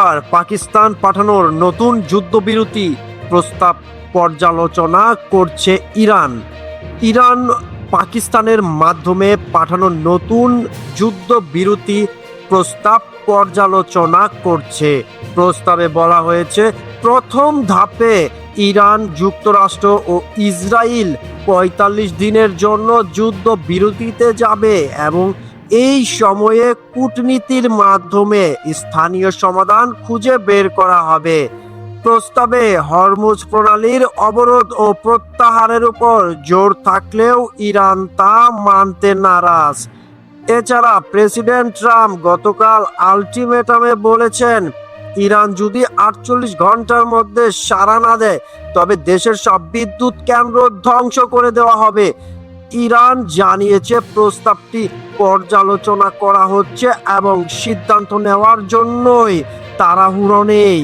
আর পাকিস্তান পাঠানোর নতুন যুদ্ধবিরতি প্রস্তাব পর্যালোচনা করছে ইরান। ইরান পাকিস্তানের মাধ্যমে পাঠানো নতুন যুদ্ধবিরতি প্রস্তাব পর্যালোচনা করছে। প্রস্তাবে বলা হয়েছে, প্রথম ধাপে ইরান, যুক্তরাষ্ট্র ও ইসরায়েল ৪৫ দিনের জন্য যুদ্ধবিরতিতে যাবে এবং এই সময়ে কূটনীতির মাধ্যমে স্থানীয় সমাধান খুঁজে বের করা হবে। প্রস্তাবে হরমুজ প্রণালীর অবরোধ ও প্রত্যাহারের উপর জোর থাকলেও ইরান তা মানতে নারাজ। এছাড়া প্রেসিডেন্ট ট্রাম্প গতকাল আলটিমেটামে বলেছেন, ইরান যদি ৪৮ ঘন্টার মধ্যে সাড়া না দেয় তবে দেশের সব বিদ্যুৎ কেন্দ্র ধ্বংস করে দেওয়া হবে। ইরান জানিয়েছে প্রস্তাবটি পর্যালোচনা করা হচ্ছে এবং সিদ্ধান্ত নেওয়ার জন্যই তাড়াহুড়ো নেই।